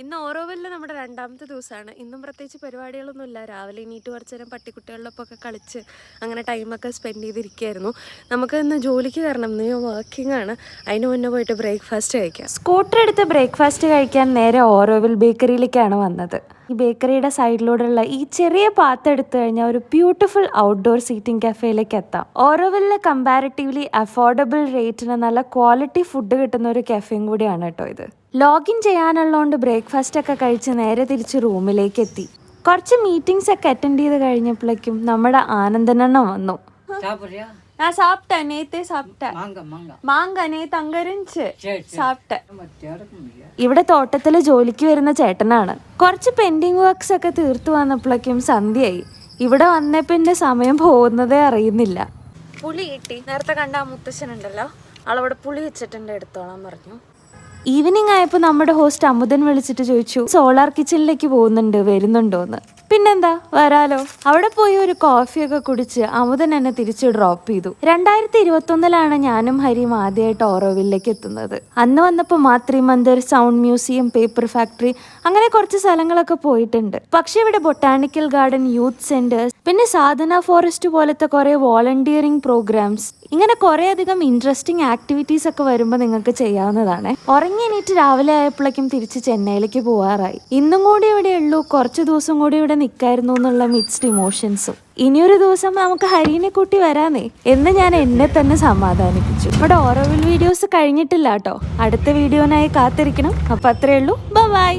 ഇന്ന് ഓരോവെല്ലിൽ നമ്മുടെ രണ്ടാമത്തെ ദിവസമാണ്. ഇന്നും പ്രത്യേകിച്ച് പരിപാടികളൊന്നുമില്ല. രാവിലെ എണീറ്റ് കുറച്ച് നേരം പട്ടിക്കുട്ടികളിലൊക്കെ കളിച്ച് അങ്ങനെ ടൈമൊക്കെ സ്പെൻഡ് ചെയ്തിരിക്കുകയായിരുന്നു. നമുക്ക് ഇന്ന് ജോലിക്ക് കയറണം. ഇന്ന് വർക്കിംഗ് ആണ്. അതിന് മുന്നേ പോയിട്ട് ബ്രേക്ക്ഫാസ്റ്റ് കഴിക്കാം. സ്കൂട്ടർ എടുത്ത് ബ്രേക്ക്ഫാസ്റ്റ് കഴിക്കാൻ നേരെ ഓരോവിൽ ബേക്കറിയിലേക്കാണ് വന്നത്. ഈ ബേക്കറിയുടെ സൈഡിലൂടെയുള്ള ഈ ചെറിയ പാത്ത് എടുത്തു കഴിഞ്ഞാൽ ഒരു ബ്യൂട്ടിഫുൾ ഔട്ട്ഡോർ സീറ്റിംഗ് കഫേയിലേക്ക് എത്താം. ഓരോവിലിലെ കമ്പാരിറ്റീവ്ലി അഫോർഡബിൾ റേറ്റിന് നല്ല ക്വാളിറ്റി ഫുഡ് കിട്ടുന്ന ഒരു കഫേയും കൂടിയാണ് കേട്ടോ ഇത്. ലോഗിൻ ചെയ്യാനുള്ളതുകൊണ്ട് ബ്രേക്ക്ഫാസ്റ്റ് ഒക്കെ കഴിച്ച് നേരെ തിരിച്ച് റൂമിലേക്ക് എത്തി. കുറച്ച് മീറ്റിംഗ്സ് ഒക്കെ അറ്റൻഡ് ചെയ്ത് കഴിഞ്ഞപ്പോഴേക്കും നമ്മുടെ ആനന്ദനെണ്ണം വന്നു. நான் சாப்பிட்டேன், நேத்தே சாப்பிட்டேன். மாங்க நேத்து அங்க இருந்துச்சு, சாப்பிட்டேன். ഇവിടെ തോട്ടത്തില് ജോലിക്ക് വരുന്ന ചേട്ടനാണ്. കുറച്ച് പെൻഡിങ് വർക്ക്സ് ഒക്കെ തീർത്തു വന്നപ്പോഴേക്കും സന്ധ്യയായി. ഇവിടെ വന്നേ പിന്നെ സമയം പോകുന്നതേ അറിയുന്നില്ല. പുളി കിട്ടി. നേരത്തെ കണ്ട ആ മുത്തശ്ശനുണ്ടല്ലോ, ആളവിടെ പുളി വെച്ചിട്ടുണ്ട്, എടുത്തോളാൻ പറഞ്ഞു. ഈവനിങ് ആയപ്പോൾ നമ്മുടെ ഹോസ്റ്റ് അമുദൻ വിളിച്ചിട്ട് ചോദിച്ചു സോളാർ കിച്ചണിലേക്ക് പോകുന്നുണ്ട്, വരുന്നുണ്ടോന്ന്. പിന്നെന്താ, വരാലോ. അവിടെ പോയി ഒരു കോഫിയൊക്കെ കുടിച്ച് അമുദൻ എന്നെ തിരിച്ച് ഡ്രോപ്പ് ചെയ്തു. 2021 ഞാനും ഹരിയും ആദ്യമായിട്ട് ഓറോവില്ലേക്ക് എത്തുന്നത്. അന്ന് വന്നപ്പോൾ mathri Mandir, sound museum, paper factory, അങ്ങനെ കുറച്ച് സ്ഥലങ്ങളൊക്കെ പോയിട്ടുണ്ട്. പക്ഷെ ഇവിടെ ബൊട്ടാണിക്കൽ ഗാർഡൻ, യൂത്ത് സെന്റേഴ്സ്, പിന്നെ സാധന ഫോറസ്റ്റ് പോലത്തെ കുറെ വോളണ്ടിയറിംഗ് പ്രോഗ്രാംസ്, ഇങ്ങനെ കുറെ അധികം ഇൻട്രസ്റ്റിംഗ് ആക്ടിവിറ്റീസ് ഒക്കെ വരുമ്പോൾ നിങ്ങൾക്ക് ചെയ്യാവുന്നതാണ്. ഉറങ്ങി എണീറ്റ് രാവിലെ ആയപ്പോഴേക്കും തിരിച്ച് ചെന്നൈയിലേക്ക് പോവാറായി. ഇന്നും കൂടി ഇവിടെ ഉള്ളൂ, കുറച്ച് ദിവസം കൂടി ഇവിടെ നിൽക്കായിരുന്നു എന്നുള്ള മിക്സ്ഡ് ഇമോഷൻസും. ഇനിയൊരു ദിവസം നമുക്ക് ഹരിനെ കൂട്ടി വരാന്നേ എന്ന് ഞാൻ എന്നെ തന്നെ സമാധാനിപ്പിച്ചു. ഇവിടെ ഓരോവിൽ വീഡിയോസ് കഴിഞ്ഞിട്ടില്ല കേട്ടോ. അടുത്ത വീഡിയോനായി കാത്തിരിക്കണം. അപ്പൊ അത്രേ ഉള്ളൂ. ബൈ.